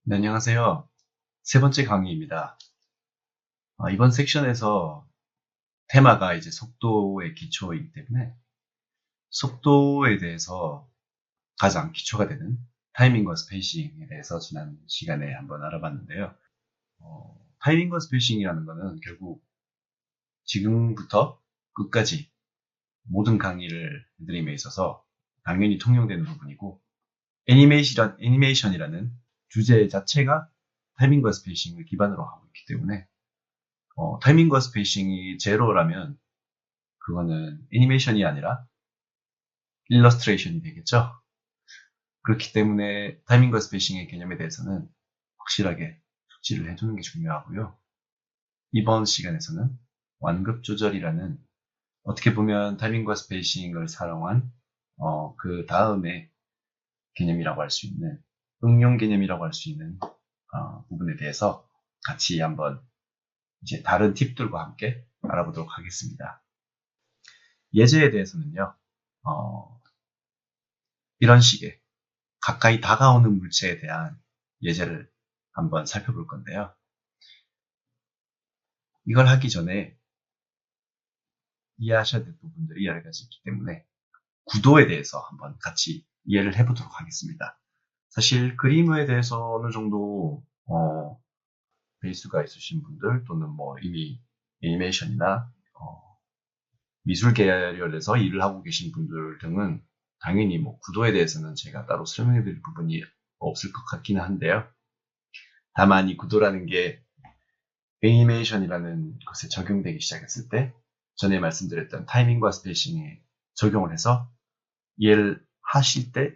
네, 안녕하세요. 세 번째 강의입니다. 이번 섹션에서 테마가 이제 속도의 기초이기 때문에 속도에 대해서 가장 기초가 되는 타이밍과 스페이싱에 대해서 지난 시간에 한번 알아봤는데요. 타이밍과 스페이싱이라는 것은 결국 지금부터 끝까지 모든 강의를 해드림에 있어서 당연히 통용되는 부분이고 애니메이션이라는 주제 자체가 타이밍과 스페이싱을 기반으로 하고 있기 때문에 타이밍과 스페이싱이 제로라면 그거는 애니메이션이 아니라 일러스트레이션이 되겠죠. 그렇기 때문에 타이밍과 스페이싱의 개념에 대해서는 확실하게 숙지를 해두는 게 중요하고요. 이번 시간에서는 완급 조절이라는 어떻게 보면 타이밍과 스페이싱을 사용한 그 다음에 개념이라고 할 수 있는 응용 개념이라고 할 수 있는 부분에 대해서 같이 한번 이제 다른 팁들과 함께 알아보도록 하겠습니다. 예제에 대해서는요, 이런 식의 가까이 다가오는 물체에 대한 예제를 한번 살펴볼 건데요. 이걸 하기 전에 이해하셔야 될 부분들이 여러 가지 있기 때문에 구도에 대해서 한번 같이 이해를 해보도록 하겠습니다. 사실 그림에 대해서 어느 정도 베이스가 있으신 분들 또는 뭐 이미 애니메이션이나 미술 계열에서 일을 하고 계신 분들 등은 당연히 뭐 구도에 대해서는 제가 따로 설명해 드릴 부분이 없을 것 같기는 한데요. 다만 이 구도라는 게 애니메이션이라는 것에 적용되기 시작했을 때 전에 말씀드렸던 타이밍과 스페이싱에 적용을 해서 이해를 하실 때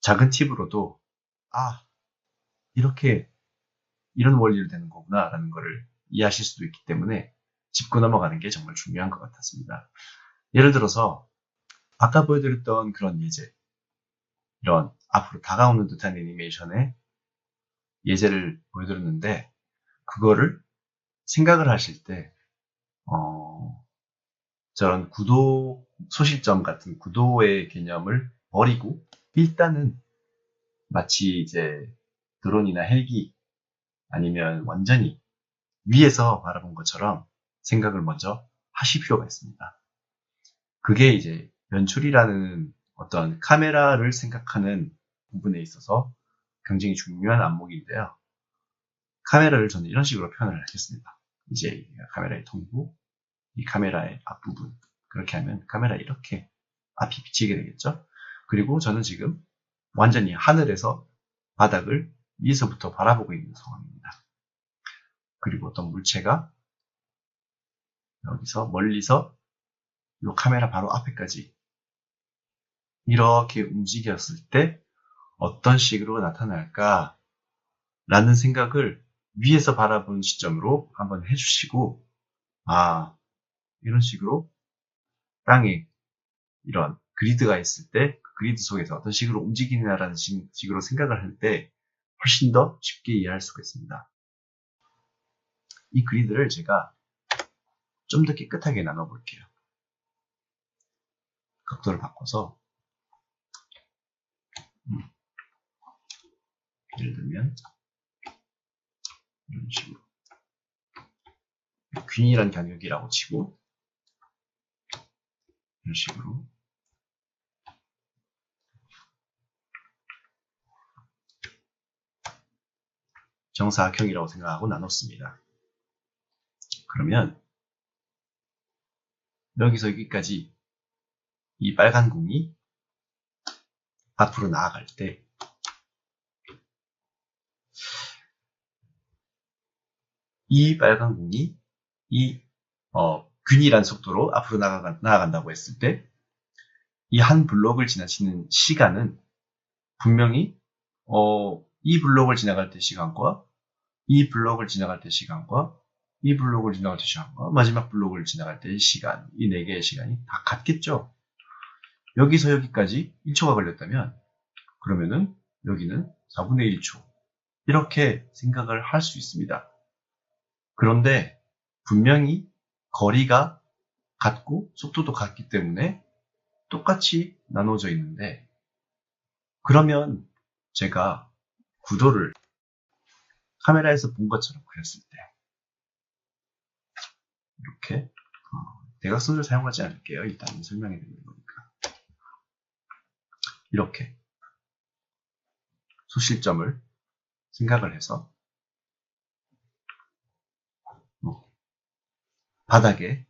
작은 팁으로도 이렇게 이런 원리로 되는 거구나 라는 거를 이해하실 수도 있기 때문에 짚고 넘어가는 게 정말 중요한 것 같았습니다. 예를 들어서 아까 보여드렸던 그런 예제, 이런 앞으로 다가오는 듯한 애니메이션의 예제를 보여드렸는데 그거를 생각을 하실 때 저런 구도, 소실점 같은 구도의 개념을 버리고 일단은 마치 이제 드론이나 헬기 아니면 완전히 위에서 바라본 것처럼 생각을 먼저 하실 필요가 있습니다. 그게 이제 연출이라는 어떤 카메라를 생각하는 부분에 있어서 굉장히 중요한 안목인데요. 카메라를 저는 이런 식으로 표현을 하겠습니다. 이제 카메라의 통부, 이 카메라의 앞부분, 그렇게 하면 카메라 이렇게 앞이 비치게 되겠죠. 그리고 저는 지금 완전히 하늘에서 바닥을 위에서부터 바라보고 있는 상황입니다. 그리고 어떤 물체가 여기서 멀리서 이 카메라 바로 앞에까지 이렇게 움직였을 때 어떤 식으로 나타날까 라는 생각을 위에서 바라본 시점으로 한번 해주시고 이런 식으로 땅에 이런 그리드가 있을 때 그 그리드 속에서 어떤 식으로 움직이냐라는 식으로 생각을 할 때 훨씬 더 쉽게 이해할 수가 있습니다. 이 그리드를 제가 좀 더 깨끗하게 나눠볼게요. 각도를 바꿔서 예를 들면 이런 식으로 균일한 간격이라고 치고 이런 식으로 정사각형이라고 생각하고 나눴습니다. 그러면 여기서 여기까지 이 빨간 공이 앞으로 나아갈 때 이 빨간 공이 이 균일한 속도로 앞으로 나아간다고 했을 때 이 한 블록을 지나치는 시간은 분명히 이 블록을 지나갈 때 시간과 이 블록을 지나갈 때 시간과 이 블록을 지나갈 때 시간과 마지막 블록을 지나갈 때의 시간, 이 네 개의 시간이 다 같겠죠. 여기서 여기까지 1초가 걸렸다면 그러면은 여기는 4분의 1초 이렇게 생각을 할 수 있습니다. 그런데 분명히 거리가 같고 속도도 같기 때문에 똑같이 나눠져 있는데 그러면 제가 구도를 카메라에서 본 것처럼 그렸을 때 이렇게 대각선을 사용하지 않을게요. 일단 설명해 드리는 거니까. 이렇게 소실점을 생각을 해서 바닥에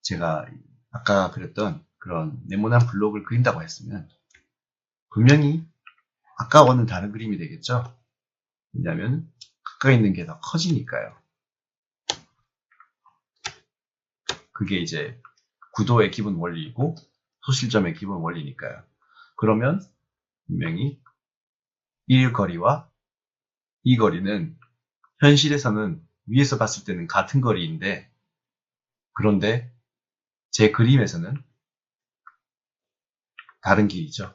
제가 아까 그렸던 그런 네모난 블록을 그린다고 했으면 분명히 아까와는 다른 그림이 되겠죠. 왜냐하면 가까이 있는 게 더 커지니까요. 그게 이제 구도의 기본 원리이고 소실점의 기본 원리니까요. 그러면 분명히 이 거리와 이 거리는 현실에서는 위에서 봤을 때는 같은 거리인데, 그런데 제 그림에서는 다른 길이죠.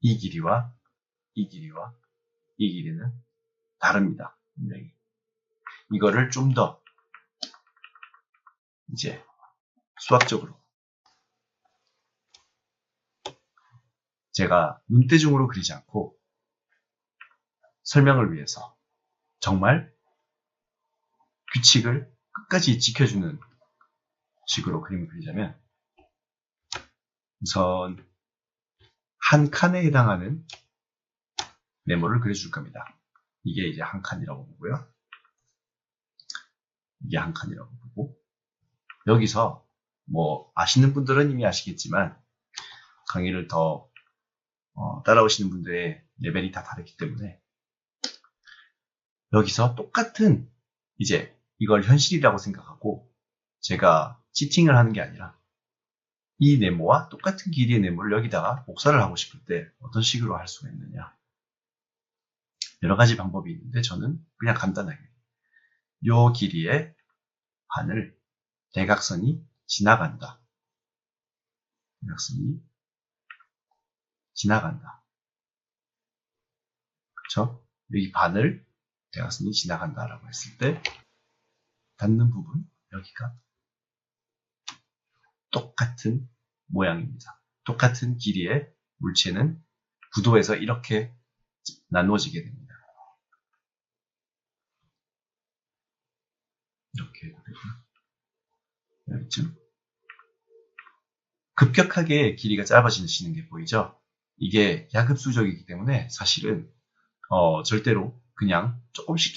이 길이와 이 길이와 이 길이는 다릅니다. 분명히. 이거를 좀 더 이제 수학적으로 제가 눈대중으로 그리지 않고 설명을 위해서 정말 규칙을 끝까지 지켜주는 식으로 그림을 그리자면, 우선 한 칸에 해당하는 네모를 그려줄 겁니다. 이게 이제 한 칸이라고 보고요. 이게 한 칸이라고 보고, 여기서 뭐 아시는 분들은 이미 아시겠지만 강의를 더 따라오시는 분들의 레벨이 다 다르기 때문에 여기서 똑같은 이제 이걸 현실이라고 생각하고 제가 치팅을 하는 게 아니라 이 네모와 똑같은 길이의 네모를 여기다가 복사를 하고 싶을 때 어떤 식으로 할 수가 있느냐. 여러 가지 방법이 있는데 저는 그냥 간단하게 요 길이의 반을 대각선이 지나간다. 대각선이 지나간다. 그렇죠? 여기 반을 대각선이 지나간다라고 했을 때 닿는 부분, 여기가 똑같은 모양입니다. 똑같은 길이의 물체는 구도에서 이렇게 나누어지게 됩니다. 이렇게 되죠. 급격하게 길이가 짧아지시는 게 보이죠? 이게 야급수적이기 때문에 사실은 절대로 그냥 조금씩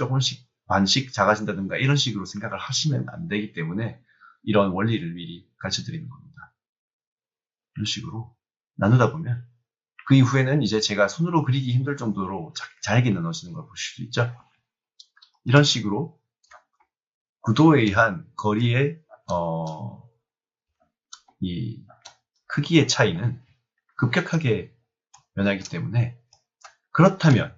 반씩 작아진다든가 이런 식으로 생각을 하시면 안 되기 때문에 이런 원리를 미리 가르쳐 드리는 겁니다. 이런 식으로 나누다 보면 그 이후에는 이제 제가 손으로 그리기 힘들 정도로 잘게 나눠지는 걸 보실 수 있죠. 이런 식으로 구도에 의한 거리의 이 크기의 차이는 급격하게 변하기 때문에, 그렇다면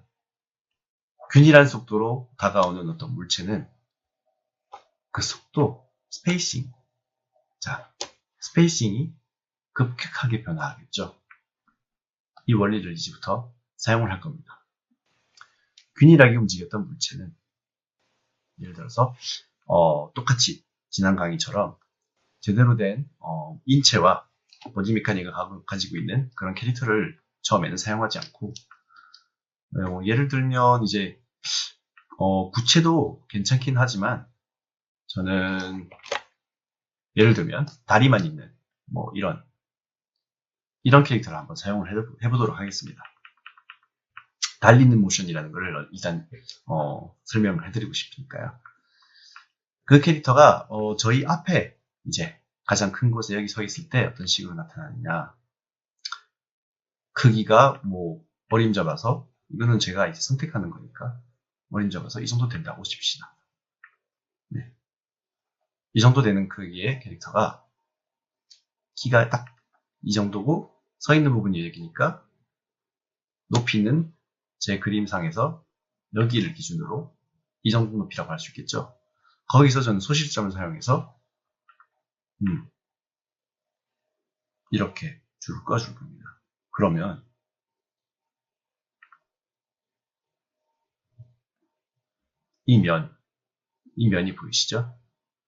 균일한 속도로 다가오는 어떤 물체는 그 속도, 스페이싱, 자, 스페이싱이 급격하게 변화하겠죠. 이 원리를 이제부터 사용을 할 겁니다. 균일하게 움직였던 물체는 예를 들어서 똑같이 지난 강의처럼 제대로 된 인체와 보디 메카닉을 가지고 있는 그런 캐릭터를 처음에는 사용하지 않고, 예를 들면 이제 구체도 괜찮긴 하지만 저는 예를 들면 다리만 있는 뭐 이런 캐릭터를 한번 사용을 해보도록 하겠습니다. 달리는 모션이라는 걸 일단 설명을 해드리고 싶으니까요. 그 캐릭터가 저희 앞에 이제 가장 큰 곳에 여기 서 있을 때 어떤 식으로 나타나느냐. 크기가 뭐 어림잡아서, 이거는 제가 이제 선택하는 거니까 어림잡아서 이 정도 된다고 칩시다. 네. 이 정도 되는 크기의 캐릭터가 키가 딱 이 정도고 서 있는 부분이 여기니까 높이는 제 그림상에서 여기를 기준으로 이 정도 높이라고 할 수 있겠죠. 거기서 저는 소실점을 사용해서 이렇게 줄을 꺼줄 겁니다. 그러면 이 면이 보이시죠?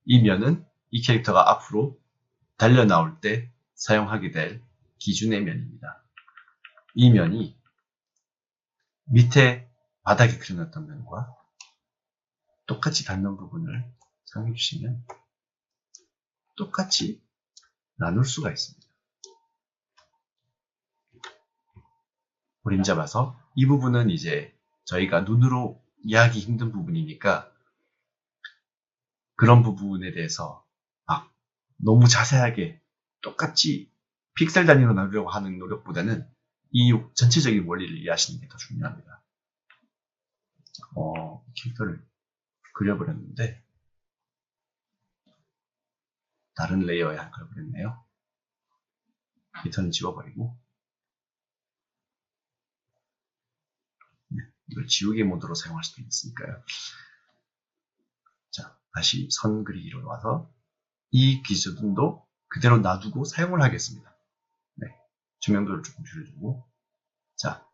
이 면은 이 캐릭터가 앞으로 달려 나올 때 사용하게 될 기준의 면입니다. 이 면이 밑에 바닥에 그려놨던 면과 똑같이 닿는 부분을 사용해 주시면 똑같이 나눌 수가 있습니다. 그림자 봐서 이 부분은 이제 저희가 눈으로 이해하기 힘든 부분이니까 그런 부분에 대해서 막 너무 자세하게 똑같이 픽셀 단위로 나누려고 하는 노력보다는 이 전체적인 원리를 이해하시는 게 더 중요합니다. 캐릭터를 그려버렸는데 다른 레이어에 한 걸 그렸네요. 리턴은 지워버리고 이걸 지우개 모드로 사용할 수도 있으니까요. 자, 다시 선 그리기로 와서 이 기준도 그대로 놔두고 사용을 하겠습니다. 네, 조명도를 조금 줄여주고 자,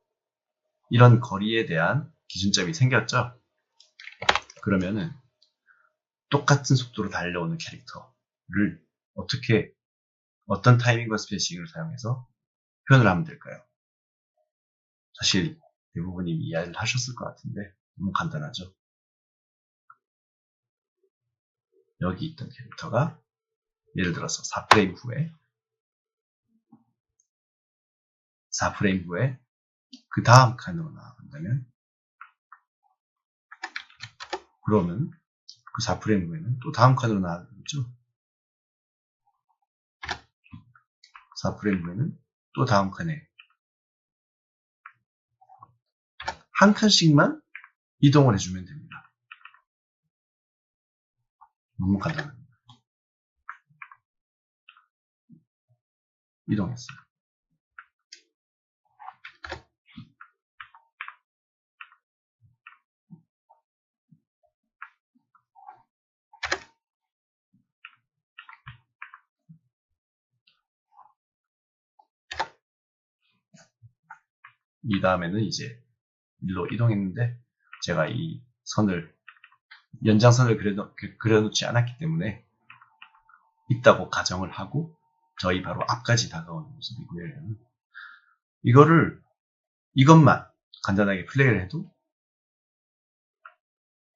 이런 거리에 대한 기준점이 생겼죠? 그러면은 똑같은 속도로 달려오는 캐릭터를 어떤 타이밍과 스페이싱을 사용해서 표현을 하면 될까요? 사실 대부분이 이해를 하셨을 것 같은데 너무 간단하죠? 여기 있던 캐릭터가 예를 들어서 4프레임 후에 그 다음 칸으로 나아간다면 그러면 그 4프레임 후에는 또 다음 칸으로 나아가겠죠? 4프레임 후에는 또 다음 칸에 한 칸씩만 이동을 해주면 됩니다. 너무 간단합니다. 이동했어요. 이 다음에는 이제 일로 이동했는데 제가 이 연장선을 그려놓지 않았기 때문에 있다고 가정을 하고 저희 바로 앞까지 다가오는 모습이고요. 이것만 간단하게 플레이를 해도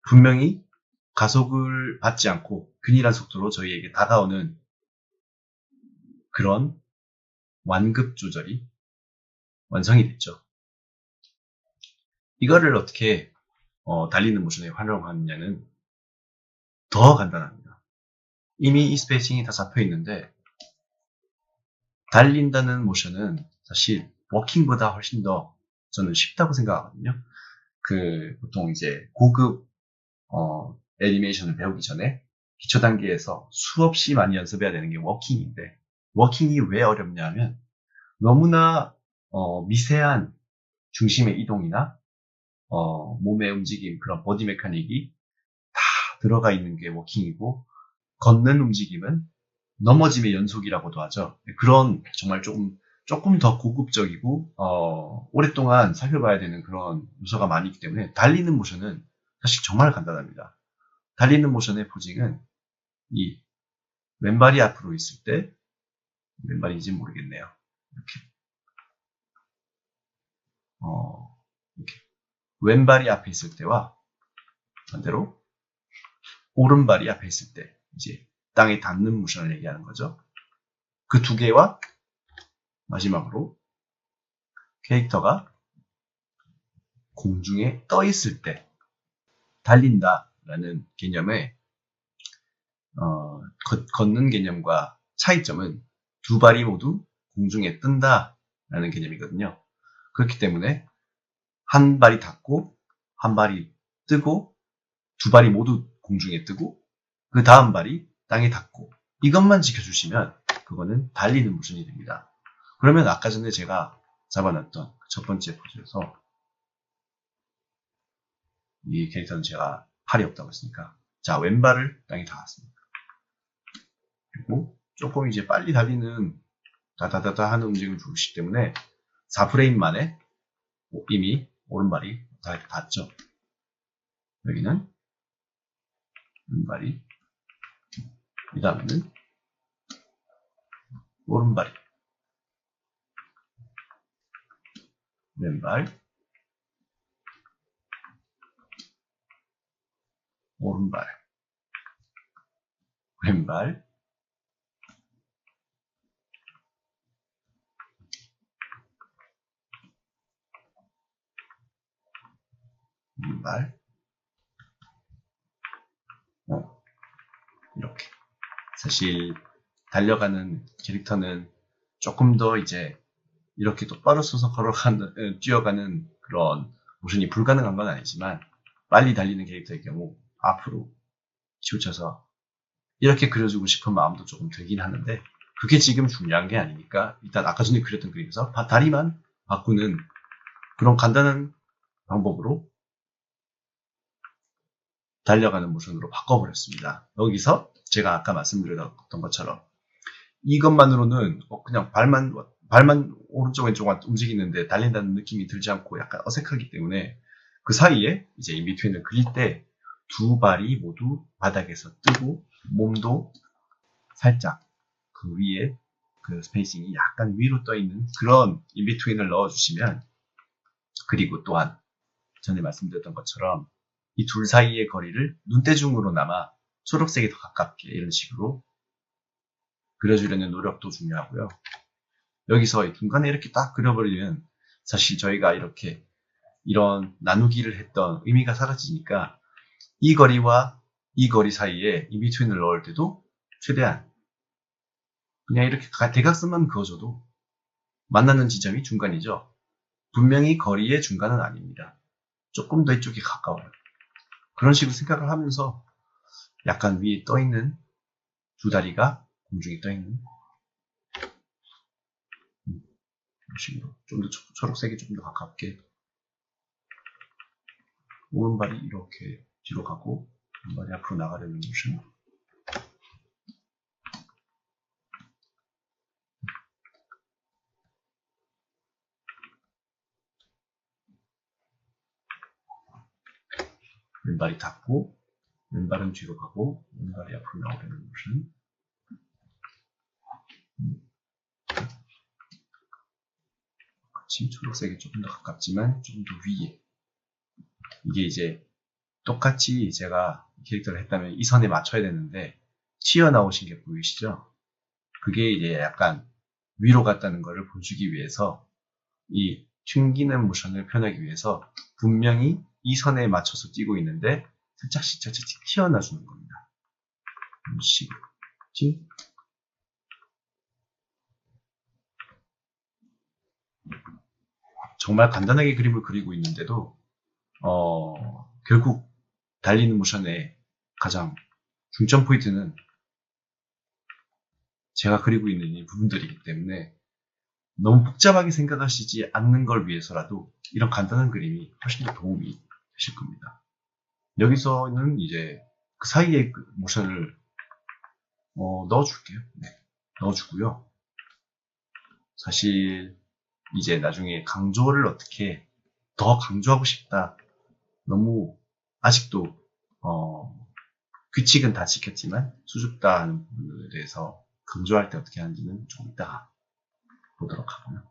분명히 가속을 받지 않고 균일한 속도로 저희에게 다가오는 그런 완급 조절이 완성이 됐죠. 이거를 어떻게 달리는 모션에 활용하느냐는 더 간단합니다. 이미 이 스페이싱이 다 잡혀 있는데 달린다는 모션은 사실 워킹보다 훨씬 더 저는 쉽다고 생각하거든요. 보통 이제 고급 애니메이션을 배우기 전에 기초 단계에서 수없이 많이 연습해야 되는 게 워킹인데 워킹이 왜 어렵냐면 너무나 미세한 중심의 이동이나 몸의 움직임, 그런 보디 메카닉이 다 들어가 있는 게 워킹이고 걷는 움직임은 넘어짐의 연속이라고도 하죠. 그런 정말 조금 더 고급적이고 오랫동안 살펴봐야 되는 그런 요소가 많이 있기 때문에 달리는 모션은 사실 정말 간단합니다. 달리는 모션의 포징은 이 왼발이 앞으로 있을 때 왼발인지 모르겠네요. 이렇게 왼발이 앞에 있을 때와 반대로 오른발이 앞에 있을 때 이제 땅에 닿는 모션을 얘기하는 거죠. 그 두 개와 마지막으로 캐릭터가 공중에 떠 있을 때 달린다라는 개념의 걷는 개념과 차이점은 두 발이 모두 공중에 뜬다라는 개념이거든요. 그렇기 때문에 한 발이 닿고 한 발이 뜨고 두 발이 모두 공중에 뜨고 그 다음 발이 땅에 닿고 이것만 지켜주시면 그거는 달리는 모션이 됩니다. 그러면 아까 전에 제가 잡아놨던 첫 번째 포즈에서 이 캐릭터는 제가 팔이 없다고 했으니까 자 왼발을 땅에 닿았습니다. 그리고 조금 이제 빨리 달리는 다다다다 하는 움직임을 주시기 때문에 4프레임 만에 이미 오른발이 닿았죠. 여기는 왼발이 이 다음에는 오른발이 왼발 오른발, 왼발, 왼발, 이렇게. 사실 달려가는 캐릭터는 조금 더 이제 이렇게 똑바로 서서 뛰어가는 그런 모션이 불가능한 건 아니지만 빨리 달리는 캐릭터의 경우 앞으로 치우쳐서 이렇게 그려주고 싶은 마음도 조금 들긴 하는데 그게 지금 중요한 게 아니니까 일단 아까 전에 그렸던 그림에서 다리만 바꾸는 그런 간단한 방법으로 달려가는 모션으로 바꿔버렸습니다. 여기서 제가 아까 말씀드렸던 것처럼 이것만으로는 그냥 발만 오른쪽 왼쪽 움직이는데 달린다는 느낌이 들지 않고 약간 어색하기 때문에 그 사이에 이제 인비트윈을 그릴 때 두 발이 모두 바닥에서 뜨고 몸도 살짝 그 위에 그 스페이싱이 약간 위로 떠 있는 그런 인비트윈을 넣어주시면, 그리고 또한 전에 말씀드렸던 것처럼 이 둘 사이의 거리를 눈대중으로나마 초록색이 더 가깝게 이런 식으로 그려주려는 노력도 중요하고요. 여기서 중간에 이렇게 딱 그려버리면 사실 저희가 이렇게 이런 나누기를 했던 의미가 사라지니까 이 거리와 이 거리 사이에 인비트윈을 넣을 때도 최대한 그냥 이렇게 대각선만 그어줘도 만나는 지점이 중간이죠. 분명히 거리의 중간은 아닙니다. 조금 더 이쪽에 가까워요. 그런 식으로 생각을 하면서 약간 위에 떠있는 두 다리가 공중에 떠있는 이런 식으로 좀 더 초록색이 좀 더 가깝게 오른발이 이렇게 뒤로 가고 왼발이 앞으로 나가려는 모션. 왼발이 닿고 왼발은 뒤로 가고 왼발이 앞으로 나오려는 모션. 같이 초록색이 조금 더 가깝지만 좀 더 위에. 이게 이제 똑같이 제가 캐릭터를 했다면 이 선에 맞춰야 되는데 튀어나오신 게 보이시죠? 그게 이제 약간 위로 갔다는 것을 보여주기 위해서 이 튕기는 모션을 표현하기 위해서 분명히 이 선에 맞춰서 뛰고 있는데 살짝씩 튀어나주는 겁니다. 이런 식으로. 정말 간단하게 그림을 그리고 있는데도 결국 달리는 모션의 가장 중점 포인트는 제가 그리고 있는 이 부분들이기 때문에 너무 복잡하게 생각하시지 않는 걸 위해서라도 이런 간단한 그림이 훨씬 더 도움이 되실 겁니다. 여기서는 이제 그 사이에 그 모션을 넣어줄게요. 네, 넣어주고요. 사실 이제 나중에 강조를 어떻게 더 강조하고 싶다. 너무 아직도 규칙은 다 지켰지만 수줍다 하는 부분에 대해서 강조할 때 어떻게 하는지는 좀 이따가 보도록 하고요.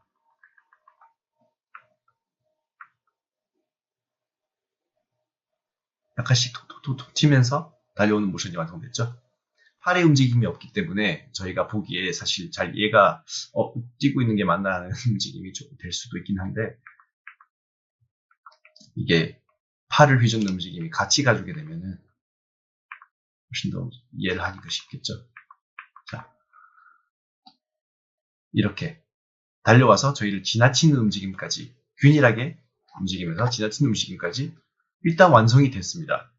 약간씩 톡톡톡 치면서 달려오는 모션이 완성됐죠. 팔의 움직임이 없기 때문에 저희가 보기에 사실 잘 얘가 뛰고 있는 게 맞나 하는 움직임이 좀 될 수도 있긴 한데, 이게 팔을 휘젓는 움직임이 같이 가주게 되면은 훨씬 더 이해를 하기가 쉽겠죠. 자, 이렇게 달려와서 저희를 지나치는 움직임까지, 균일하게 움직이면서 지나치는 움직임까지 일단 완성이 됐습니다.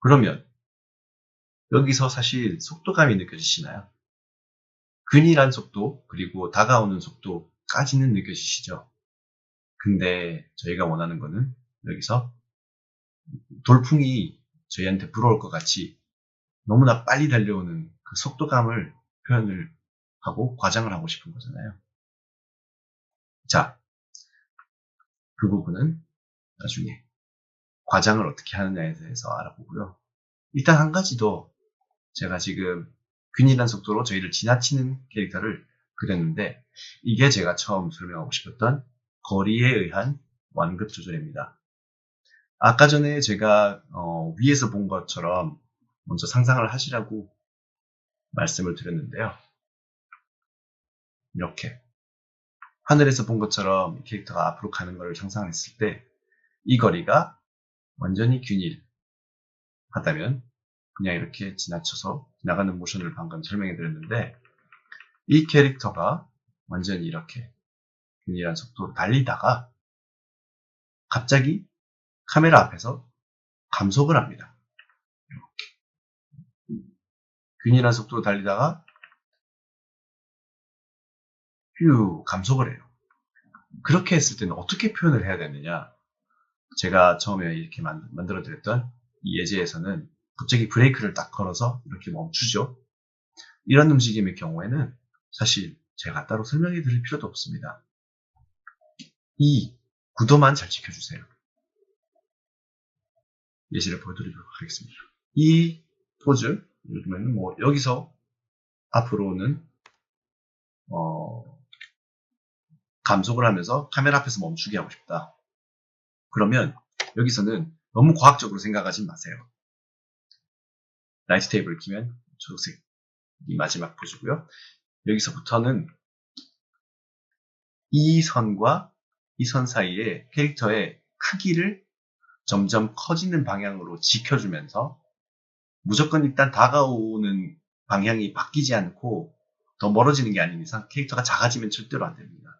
그러면 여기서 사실 속도감이 느껴지시나요? 균일한 속도, 그리고 다가오는 속도까지는 느껴지시죠? 근데 저희가 원하는 거는 여기서 돌풍이 저희한테 불어올 것 같이 너무나 빨리 달려오는 그 속도감을 표현을 하고 과장을 하고 싶은 거잖아요. 자, 그 부분은 나중에 과장을 어떻게 하느냐에 대해서 알아보고요. 일단 한 가지 더, 제가 지금 균일한 속도로 저희를 지나치는 캐릭터를 그렸는데 이게 제가 처음 설명하고 싶었던 거리에 의한 완급 조절입니다. 아까 전에 제가 위에서 본 것처럼 먼저 상상을 하시라고 말씀을 드렸는데요. 이렇게 하늘에서 본 것처럼 캐릭터가 앞으로 가는 것을 상상했을 때 이 거리가 완전히 균일하다면 그냥 이렇게 지나쳐서 지나가는 모션을 방금 설명해 드렸는데 이 캐릭터가 완전히 이렇게 균일한 속도로 달리다가 갑자기 카메라 앞에서 감속을 합니다. 균일한 속도로 달리다가 휴 감속을 해요. 그렇게 했을 때는 어떻게 표현을 해야 되느냐? 제가 처음에 이렇게 만들어 드렸던 이 예제에서는 갑자기 브레이크를 딱 걸어서 이렇게 멈추죠. 이런 움직임의 경우에는 사실 제가 따로 설명해 드릴 필요도 없습니다. 이 구도만 잘 지켜주세요. 예시를 보여드리도록 하겠습니다. 이 포즈, 예를 들면 뭐 여기서 앞으로는 감속을 하면서 카메라 앞에서 멈추게 하고 싶다. 그러면 여기서는 너무 과학적으로 생각하지 마세요. 라이트 테이블을 키면 초록색이 마지막 포즈고요. 여기서부터는 이 선과 이 선 사이에 캐릭터의 크기를 점점 커지는 방향으로 지켜주면서 무조건 일단 다가오는 방향이 바뀌지 않고 더 멀어지는 게 아닌 이상 캐릭터가 작아지면 절대로 안 됩니다.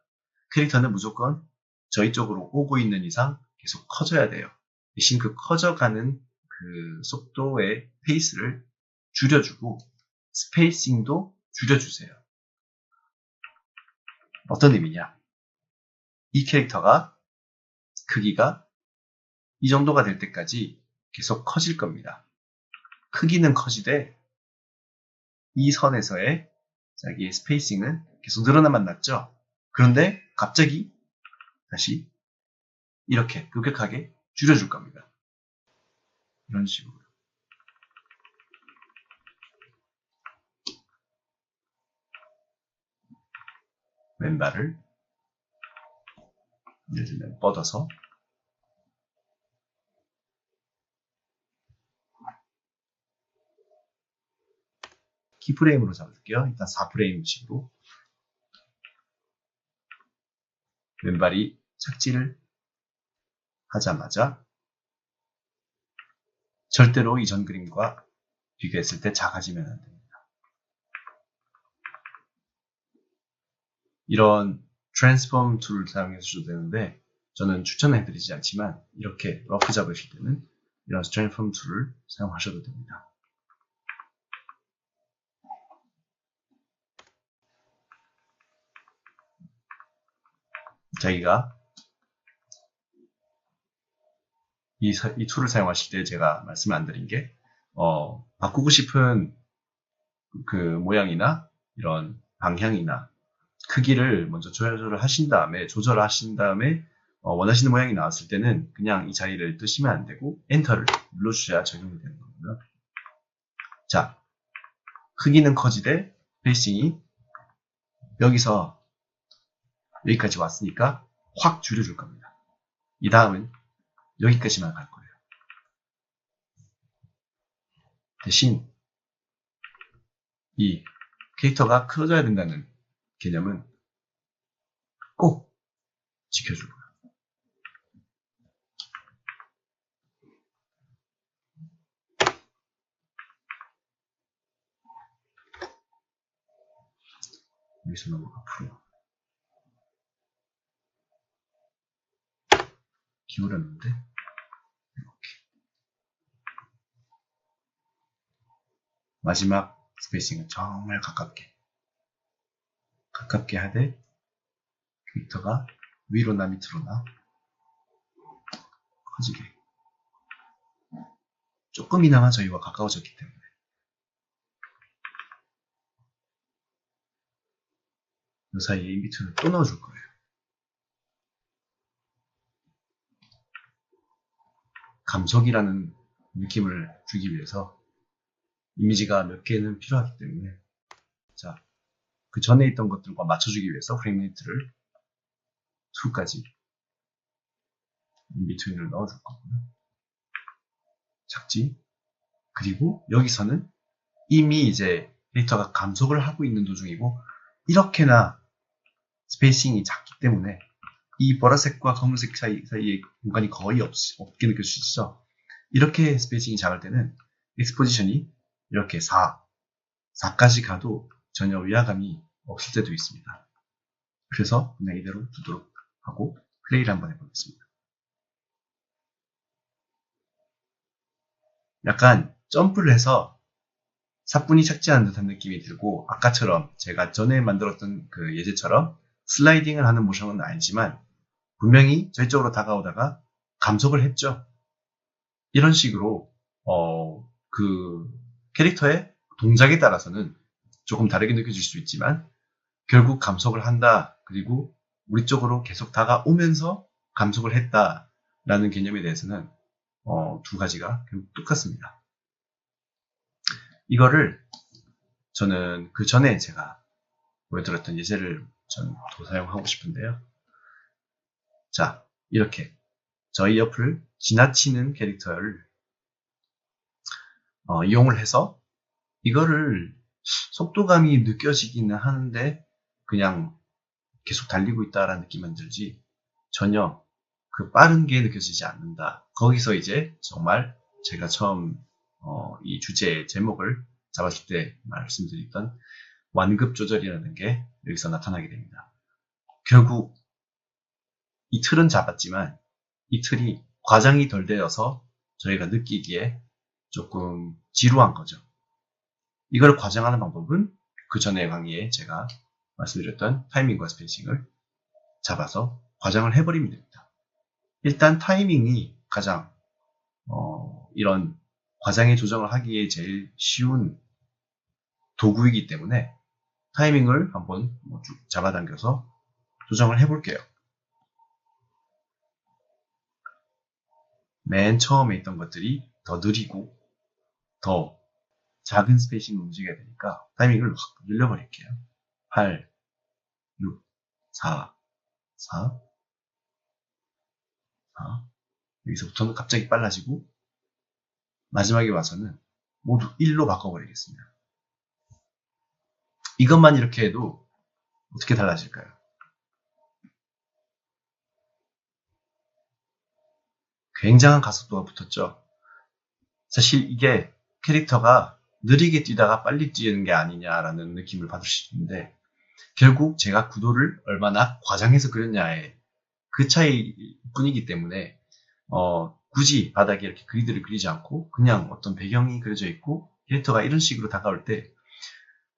캐릭터는 무조건 저희 쪽으로 오고 있는 이상 계속 커져야 돼요. 대신 그 커져가는 그 속도의 페이스를 줄여주고 스페이싱도 줄여주세요. 어떤 의미냐? 이 캐릭터가 크기가 이 정도가 될 때까지 계속 커질 겁니다. 크기는 커지되 이 선에서의 자기의 스페이싱은 계속 늘어나만 났죠. 그런데 갑자기 다시 이렇게 급격하게 줄여줄 겁니다. 이런 식으로. 왼발을 예를 들면 뻗어서 키프레임으로 잡을게요. 일단 4프레임식으로 왼발이 착지를 하자마자 절대로 이전 그림과 비교했을 때 작아지면 안 됩니다. 이런 트랜스폼 툴을 사용해주셔도 되는데 저는 추천해드리지 않지만 이렇게 러프 잡으실 때는 이런 트랜스폼 툴을 사용하셔도 됩니다. 자기가 이 툴을 사용하실 때 제가 말씀을 안 드린 게 바꾸고 싶은 그 모양이나 이런 방향이나 크기를 먼저 조절하신 다음에 원하시는 모양이 나왔을 때는 그냥 이 자리를 뜨시면 안 되고 엔터를 눌러주셔야 적용이 되는 거고요. 자, 크기는 커지되 페이싱이 여기서 여기까지 왔으니까 확 줄여줄 겁니다. 이 다음은 여기까지만 갈 거예요. 대신 이 캐릭터가 커져야 된다는 개념은 꼭 지켜주고요. 여기서 너무 앞으로 기울였는데 이렇게 마지막 스페이싱은 정말 가깝게 하되 캐릭터가 위로나 밑으로나 커지게 조금이나마 저희와 가까워졌기 때문에 그 사이에 인비트를 또 넣어줄 거예요. 감속이라는 느낌을 주기 위해서 이미지가 몇 개는 필요하기 때문에 자, 그 전에 있던 것들과 맞춰주기 위해서 프레임 레이트를 2까지 인비트윈을 넣어줄 거고요. 작지. 그리고 여기서는 이미 이제 캐릭터가 감속을 하고 있는 도중이고, 이렇게나 스페이싱이 작기 때문에 이 보라색과 검은색 사이에 공간이 거의 없게 느껴지시죠? 이렇게 스페이싱이 작을 때는 엑스포지션이 이렇게 4까지 가도 전혀 위화감이 없을 때도 있습니다. 그래서 그냥 이대로 두도록 하고 플레이를 한번 해보겠습니다. 약간 점프를 해서 사뿐히 착지하는 듯한 느낌이 들고, 아까처럼 제가 전에 만들었던 그 예제처럼 슬라이딩을 하는 모션은 아니지만 분명히 저희 쪽으로 다가오다가 감속을 했죠. 이런 식으로 그 캐릭터의 동작에 따라서는 조금 다르게 느껴질 수 있지만 결국 감속을 한다, 그리고 우리 쪽으로 계속 다가오면서 감속을 했다라는 개념에 대해서는 두 가지가 결국 똑같습니다. 이거를 저는 그 전에 제가 보여드렸던 예제를 전 더 사용하고 싶은데요. 자, 이렇게 저희 옆을 지나치는 캐릭터를 이용을 해서 이거를 속도감이 느껴지기는 하는데 그냥 계속 달리고 있다라는 느낌만 들지 전혀 그 빠른 게 느껴지지 않는다. 거기서 이제 정말 제가 처음 이 주제의 제목을 잡았을 때 말씀드렸던 완급 조절이라는 게 여기서 나타나게 됩니다. 결국 이 틀은 잡았지만 이 틀이 과장이 덜 되어서 저희가 느끼기에 조금 지루한 거죠. 이걸 과장하는 방법은 그 전에 강의에 제가 말씀드렸던 타이밍과 스페이싱을 잡아서 과장을 해버리면 됩니다. 일단 타이밍이 가장 이런 과장의 조정을 하기에 제일 쉬운 도구이기 때문에 타이밍을 한번 쭉 잡아당겨서 조정을 해볼게요. 맨 처음에 있던 것들이 더 느리고 더 작은 스페이싱을 움직여야 되니까 타이밍을 확 늘려버릴게요. 8, 6, 4, 4, 4. 여기서부터는 갑자기 빨라지고 마지막에 와서는 모두 1로 바꿔버리겠습니다. 이것만 이렇게 해도 어떻게 달라질까요? 굉장한 가속도가 붙었죠. 사실 이게 캐릭터가 느리게 뛰다가 빨리 뛰는 게 아니냐라는 느낌을 받을 수 있는데 결국 제가 구도를 얼마나 과장해서 그렸냐의 그 차이뿐이기 때문에 굳이 바닥에 이렇게 그리드를 그리지 않고 그냥 어떤 배경이 그려져 있고 캐릭터가 이런 식으로 다가올 때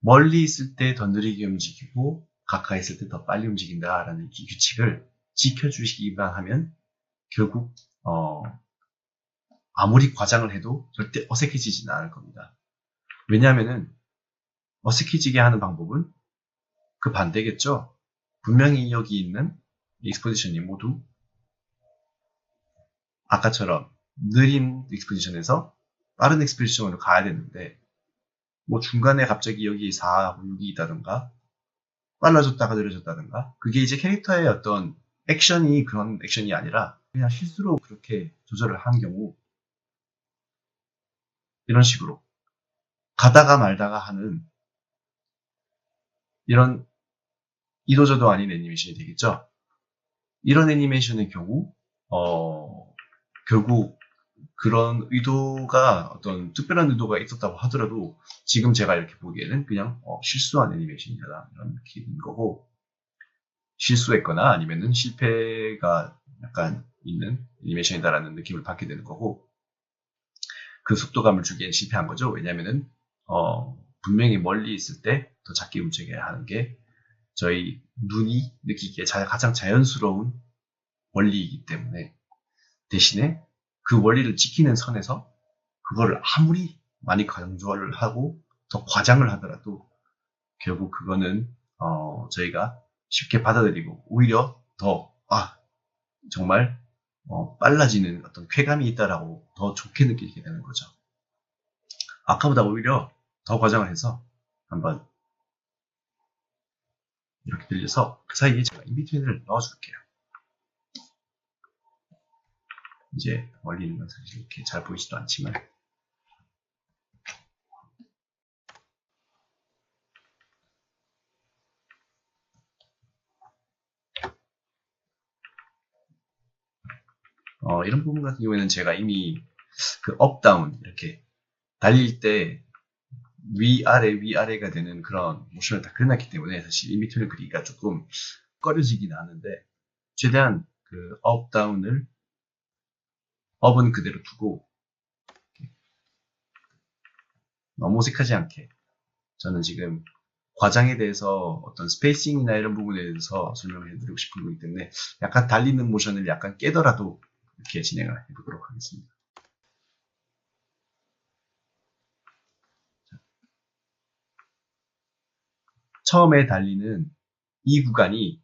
멀리 있을 때 더 느리게 움직이고 가까이 있을 때 더 빨리 움직인다라는 이 규칙을 지켜주시기만 하면 결국 아무리 과장을 해도 절대 어색해지지는 않을 겁니다. 왜냐하면은 어색해지게 하는 방법은 그 반대겠죠. 분명히 여기 있는 익스포지션이 모두 아까처럼 느린 익스포지션에서 빠른 익스포지션으로 가야 되는데 뭐 중간에 갑자기 여기 4, 6이 있다던가 빨라졌다가 느려졌다던가 그게 이제 캐릭터의 어떤 액션이 그런 액션이 아니라 그냥 실수로 그렇게 조절을 한 경우 이런 식으로 가다가 말다가 하는 이런 이도저도 아닌 애니메이션이 되겠죠. 이런 애니메이션의 경우 결국 그런 의도가 어떤 특별한 의도가 있었다고 하더라도 지금 제가 이렇게 보기에는 그냥 실수한 애니메이션이다 이런 느낌인 거고 실수했거나 아니면은 실패가 약간 있는 애니메이션이다라는 느낌을 받게 되는 거고 그 속도감을 주기엔 실패한 거죠. 왜냐면은 분명히 멀리 있을 때 더 작게 움직여야 하는 게 저희 눈이 느끼기에 가장 자연스러운 원리이기 때문에 대신에 그 원리를 지키는 선에서 그거를 아무리 많이 강조를 하고 더 과장을 하더라도 결국 그거는 저희가 쉽게 받아들이고 오히려 더 정말 빨라지는 어떤 쾌감이 있다라고 더 좋게 느끼게 되는 거죠. 아까보다 오히려 더 과장을 해서 한번 이렇게 들려서 그 사이에 제가 인비트윈을 넣어줄게요. 이제 멀리 있는 건 사실 이렇게 잘 보이지도 않지만, 이런 부분 같은 경우에는 제가 이미 그 업다운 이렇게 달릴 때 위아래 위아래가 되는 그런 모션을 다 그려놨기 때문에 사실 인비트윈을 그리기가 조금 꺼려지긴 하는데, 최대한 그 업다운을 업은 그대로 두고 너무 어색하지 않게, 저는 지금 과장에 대해서 어떤 스페이싱이나 이런 부분에 대해서 설명을 해드리고 싶은 거기 때문에 약간 달리는 모션을 약간 깨더라도 이렇게 진행을 해보도록 하겠습니다. 처음에 달리는 이 구간이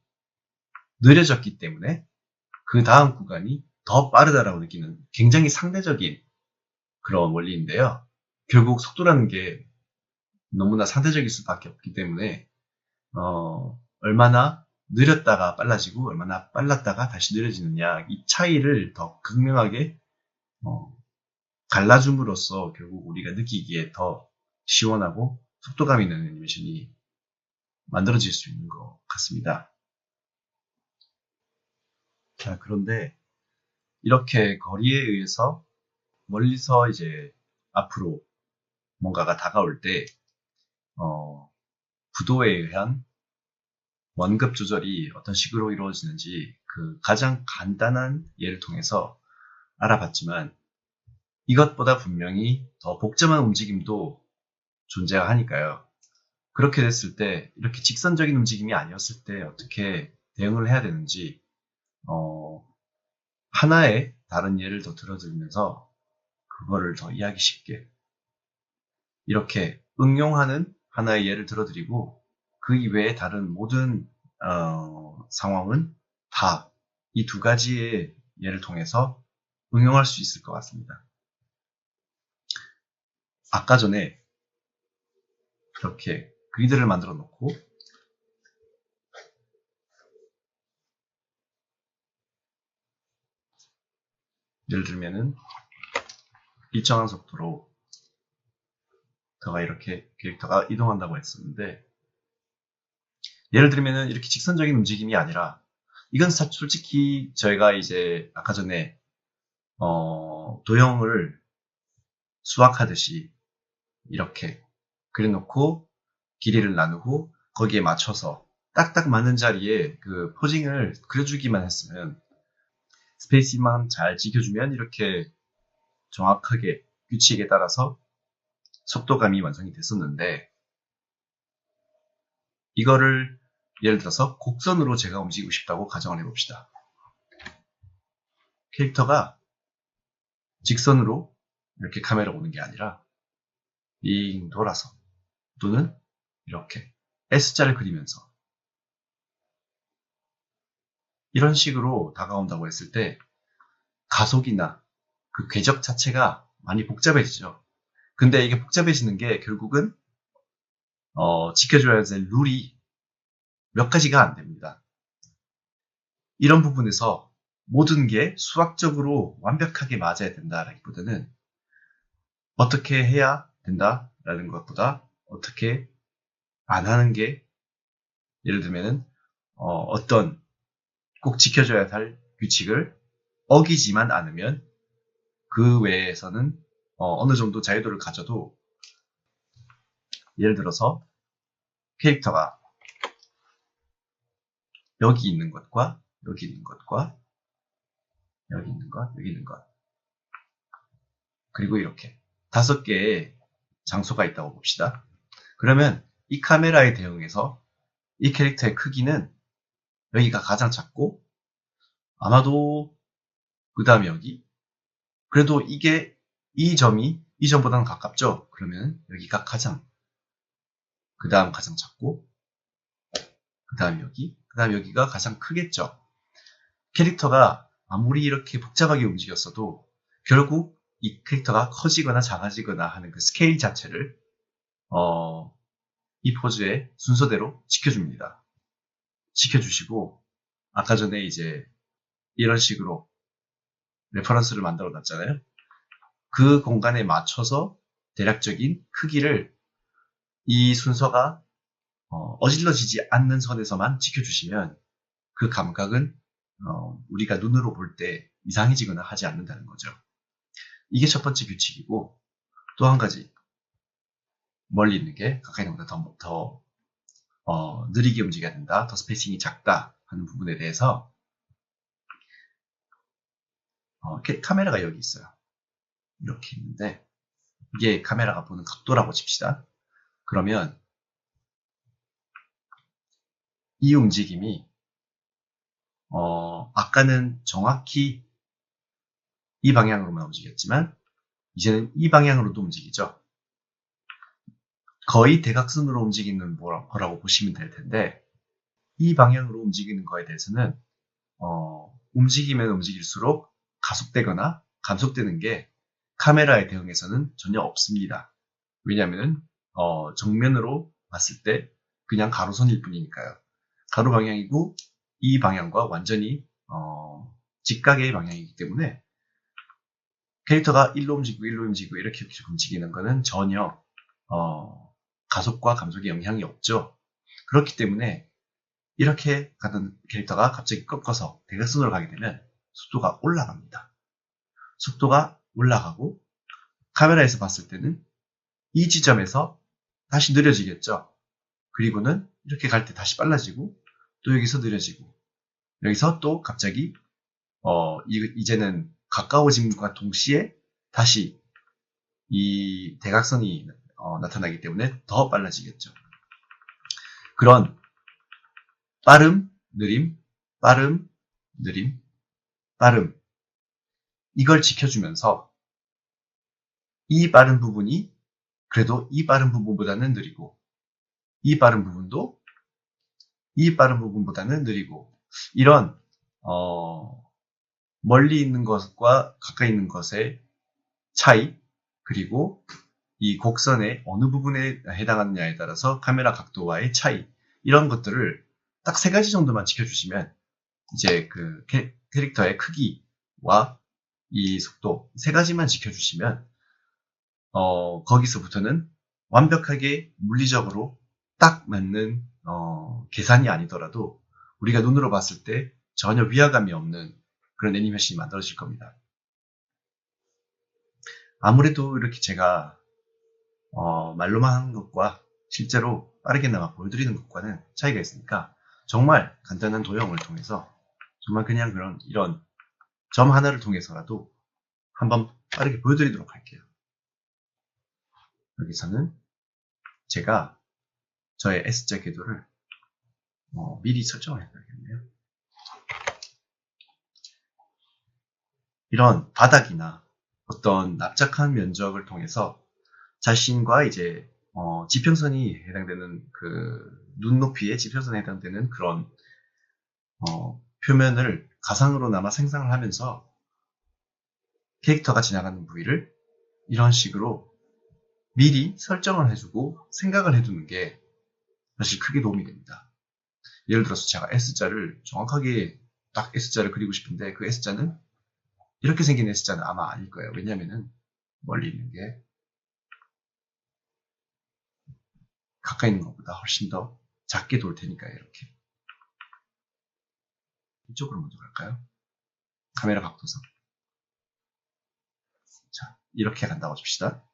느려졌기 때문에 그 다음 구간이 더 빠르다라고 느끼는 굉장히 상대적인 그런 원리인데요. 결국 속도라는 게 너무나 상대적일 수밖에 없기 때문에 얼마나 느렸다가 빨라지고 얼마나 빨랐다가 다시 느려지느냐, 이 차이를 더 극명하게 갈라줌으로써 결국 우리가 느끼기에 더 시원하고 속도감 있는 애니메이션이 만들어질 수 있는 것 같습니다. 자, 그런데 이렇게 거리에 의해서 멀리서 이제 앞으로 뭔가가 다가올 때 구도에 의한 원급 조절이 어떤 식으로 이루어지는지 그 가장 간단한 예를 통해서 알아봤지만, 이것보다 분명히 더 복잡한 움직임도 존재하니까요. 그렇게 됐을 때, 이렇게 직선적인 움직임이 아니었을 때 어떻게 대응을 해야 되는지 하나의 다른 예를 더 들어드리면서 그거를 더 이해하기 쉽게 이렇게 응용하는 하나의 예를 들어드리고, 그 이외의 다른 모든 상황은 다 이 두 가지의 예를 통해서 응용할 수 있을 것 같습니다. 아까 전에 이렇게 그리드를 만들어 놓고 예를 들면은 일정한 속도로 이렇게 캐릭터가 이동한다고 했었는데, 예를 들면은 이렇게 직선적인 움직임이 아니라, 이건 솔직히 저희가 이제 아까 전에 도형을 수학하듯이 이렇게 그려놓고 길이를 나누고 거기에 맞춰서 딱딱 맞는 자리에 그 포징을 그려주기만 했으면, 스페이스만 잘 지켜주면 이렇게 정확하게 규칙에 따라서 속도감이 완성이 됐었는데, 이거를 예를 들어서 곡선으로 제가 움직이고 싶다고 가정을 해봅시다. 캐릭터가 직선으로 이렇게 카메라 오는 게 아니라 빙 돌아서, 또는 이렇게 S자를 그리면서 이런 식으로 다가온다고 했을 때 가속이나 그 궤적 자체가 많이 복잡해지죠. 근데 이게 복잡해지는 게 결국은 지켜줘야 될 룰이 몇 가지가 안 됩니다. 이런 부분에서 모든 게 수학적으로 완벽하게 맞아야 된다라기보다는 어떻게 해야 된다라는 것보다 어떻게 안 하는 게, 예를 들면은 어떤 꼭 지켜줘야 할 규칙을 어기지만 않으면 그 외에서는 어느 정도 자유도를 가져도, 예를 들어서 캐릭터가 여기 있는 것과 여기 있는 것과 여기 있는 것, 여기 있는 것, 그리고 이렇게 5개의 장소가 있다고 봅시다. 그러면 이 카메라에 대응해서 이 캐릭터의 크기는 여기가 가장 작고, 아마도 그 다음에 여기, 그래도 이게 이 점이 이 점보다는 가깝죠? 그러면 여기가 가장, 그 다음 가장 작고, 그 다음 여기, 그 다음 여기가 가장 크겠죠? 캐릭터가 아무리 이렇게 복잡하게 움직였어도 결국 이 캐릭터가 커지거나 작아지거나 하는 그 스케일 자체를 이 포즈의 순서대로 지켜줍니다. 지켜주시고, 아까 전에 이제 이런 식으로 레퍼런스를 만들어 놨잖아요. 그 공간에 맞춰서 대략적인 크기를 이 순서가 어질러지지 않는 선에서만 지켜주시면 그 감각은 우리가 눈으로 볼 때 이상해지거나 하지 않는다는 거죠. 이게 첫 번째 규칙이고, 또 한 가지 멀리 있는 게 가까이 있는 것보다 더 느리게 움직여야 된다, 더 스페이싱이 작다 하는 부분에 대해서 카메라가 여기 있어요. 이렇게 있는데 이게 카메라가 보는 각도라고 칩시다. 그러면 이 움직임이 아까는 정확히 이 방향으로만 움직였지만 이제는 이 방향으로도 움직이죠. 거의 대각선으로 움직이는 거라고 보시면 될 텐데, 이 방향으로 움직이는 거에 대해서는 움직이면 움직일수록 가속되거나 감속되는 게 카메라에 대응해서는 전혀 없습니다. 왜냐하면 정면으로 봤을 때 그냥 가로선일 뿐이니까요. 가로 방향이고 이 방향과 완전히 직각의 방향이기 때문에 캐릭터가 일로 움직이고 일로 움직이고 이렇게 움직이는 거는 전혀 가속과 감속에 영향이 없죠. 그렇기 때문에 이렇게 가던 캐릭터가 갑자기 꺾어서 대각선으로 가게 되면 속도가 올라갑니다. 속도가 올라가고 카메라에서 봤을 때는 이 지점에서 다시 느려지겠죠. 그리고는 이렇게 갈 때 다시 빨라지고 또 여기서 느려지고 여기서 또 갑자기 이제는 가까워짐과 동시에 다시 이 대각선이 나타나기 때문에 더 빨라지겠죠. 그런 빠름, 느림, 빠름, 느림, 빠름, 이걸 지켜주면서 이 빠른 부분이 그래도 이 빠른 부분보다는 느리고 이 빠른 부분도 이 빠른 부분보다는 느리고, 이런 멀리 있는 것과 가까이 있는 것의 차이, 그리고 이 곡선의 어느 부분에 해당하느냐에 따라서 카메라 각도와의 차이, 이런 것들을 딱 세 가지 정도만 지켜주시면 이제 그 캐릭터의 크기와 이 속도 세 가지만 지켜주시면 거기서부터는 완벽하게 물리적으로 딱 맞는 계산이 아니더라도 우리가 눈으로 봤을 때 전혀 위화감이 없는 그런 애니메이션이 만들어질 겁니다. 아무래도 이렇게 제가 말로만 하는 것과 실제로 빠르게나마 보여드리는 것과는 차이가 있으니까 정말 간단한 도형을 통해서 정말 그냥 이런 점 하나를 통해서라도 한번 빠르게 보여드리도록 할게요. 여기서는 제가 저의 S자 궤도를 미리 설정을 해야겠네요. 이런 바닥이나 어떤 납작한 면적을 통해서 자신과 이제 지평선이 해당되는 그 눈높이의 지평선에 해당되는 그런 표면을 가상으로나마 생성을 하면서 캐릭터가 지나가는 부위를 이런 식으로 미리 설정을 해주고 생각을 해두는 게 사실 크게 도움이 됩니다. 예를 들어서 제가 S자를 정확하게 딱 S자를 그리고 싶은데 그 S자는 이렇게 생긴 S자는 아마 아닐 거예요. 왜냐면은 멀리 있는 게 가까이 있는 것보다 훨씬 더 작게 돌 테니까요. 이렇게. 이쪽으로 먼저 갈까요? 카메라 각도상. 자, 이렇게 간다고 칩시다.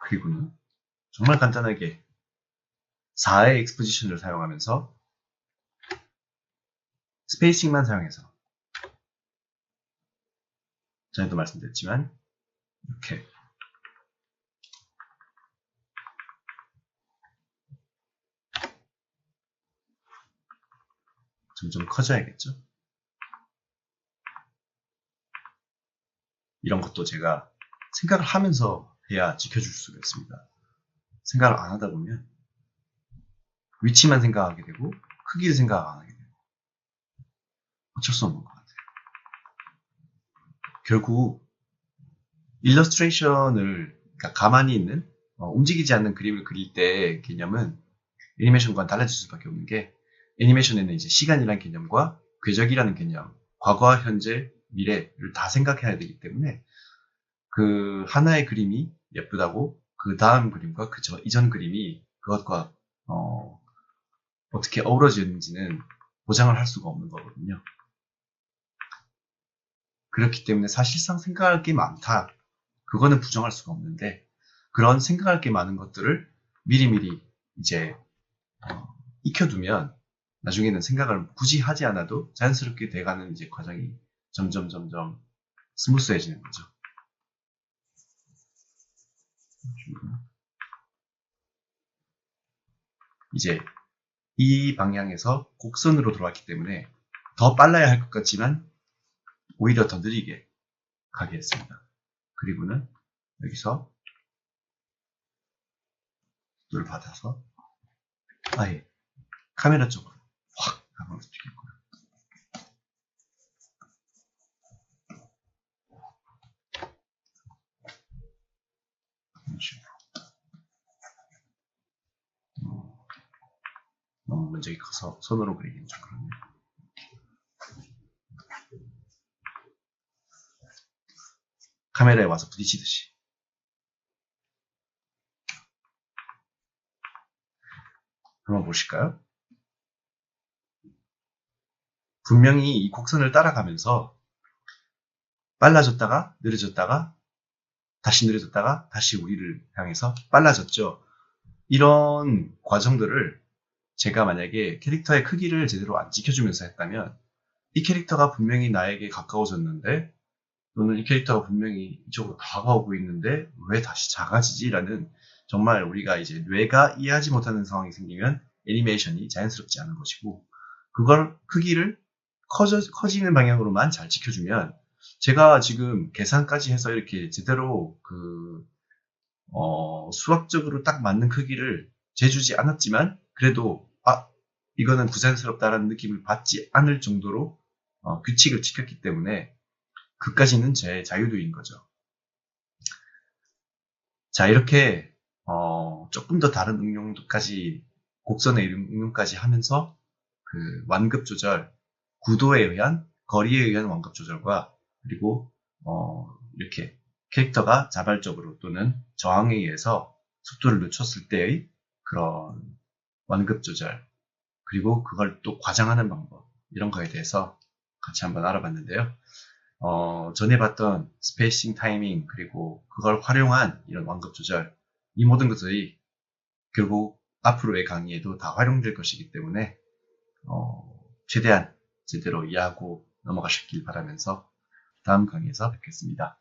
그리고는 정말 간단하게 4의 엑스포지션을 사용하면서 스페이싱만 사용해서 전에도 말씀드렸지만 이렇게 점점 커져야겠죠. 이런 것도 제가 생각을 하면서 해야 지켜줄 수가 있습니다. 생각을 안 하다 보면 위치만 생각하게 되고 크기를 생각 안 하게 되고 어쩔 수 없는 것 같아요. 결국 일러스트레이션을 그러니까 가만히 있는 움직이지 않는 그림을 그릴 때 개념은 애니메이션과는 달라질 수밖에 없는 게 애니메이션에는 이제 시간이라는 개념과 궤적이라는 개념, 과거와 현재, 미래를 다 생각해야 되기 때문에 그 하나의 그림이 예쁘다고 그 다음 그림과 그 이전 그림이 그것과 어떻게 어우러지는지는 보장을 할 수가 없는 거거든요. 그렇기 때문에 사실상 생각할 게 많다. 그거는 부정할 수가 없는데 그런 생각할 게 많은 것들을 미리미리 이제 익혀두면 나중에는 생각을 굳이 하지 않아도 자연스럽게 돼가는 이제 과정이 점점 스무스해지는 거죠. 이제 이 방향에서 곡선으로 돌아왔기 때문에 더 빨라야 할 것 같지만 오히려 더 느리게 가게 했습니다. 그리고는 여기서 속도를 받아서 아예 카메라 쪽으로 확 가방을 주겠고요. 이런 식으로. 너무 면적이 커서 손으로 그리기는 좀 그렇네요. 카메라에 와서 부딪히듯이. 한번 보실까요? 분명히 이 곡선을 따라가면서 빨라졌다가 느려졌다가 다시 느려졌다가 다시 우리를 향해서 빨라졌죠. 이런 과정들을 제가 만약에 캐릭터의 크기를 제대로 안 지켜주면서 했다면 이 캐릭터가 분명히 나에게 가까워졌는데 또는 이 캐릭터가 분명히 이쪽으로 다가오고 있는데 왜 다시 작아지지? 라는 정말 우리가 이제 뇌가 이해하지 못하는 상황이 생기면 애니메이션이 자연스럽지 않은 것이고 그걸 크기를 커지는 방향으로만 잘 지켜주면 제가 지금 계산까지 해서 이렇게 제대로 수학적으로 딱 맞는 크기를 재주지 않았지만 그래도 이거는 부자연스럽다라는 느낌을 받지 않을 정도로 규칙을 지켰기 때문에 그까지는 제 자유도인 거죠. 자, 이렇게 조금 더 다른 응용까지 곡선의 응용까지 하면서 그 완급 조절, 구도에 의한 거리에 의한 완급 조절과 그리고 이렇게 캐릭터가 자발적으로 또는 저항에 의해서 속도를 늦췄을 때의 그런 완급 조절 그리고 그걸 또 과장하는 방법 이런 거에 대해서 같이 한번 알아봤는데요. 전에 봤던 스페이싱 타이밍 그리고 그걸 활용한 이런 완급 조절 이 모든 것들이 결국 앞으로의 강의에도 다 활용될 것이기 때문에 최대한 제대로 이해하고 넘어가셨길 바라면서 다음 강의에서 뵙겠습니다.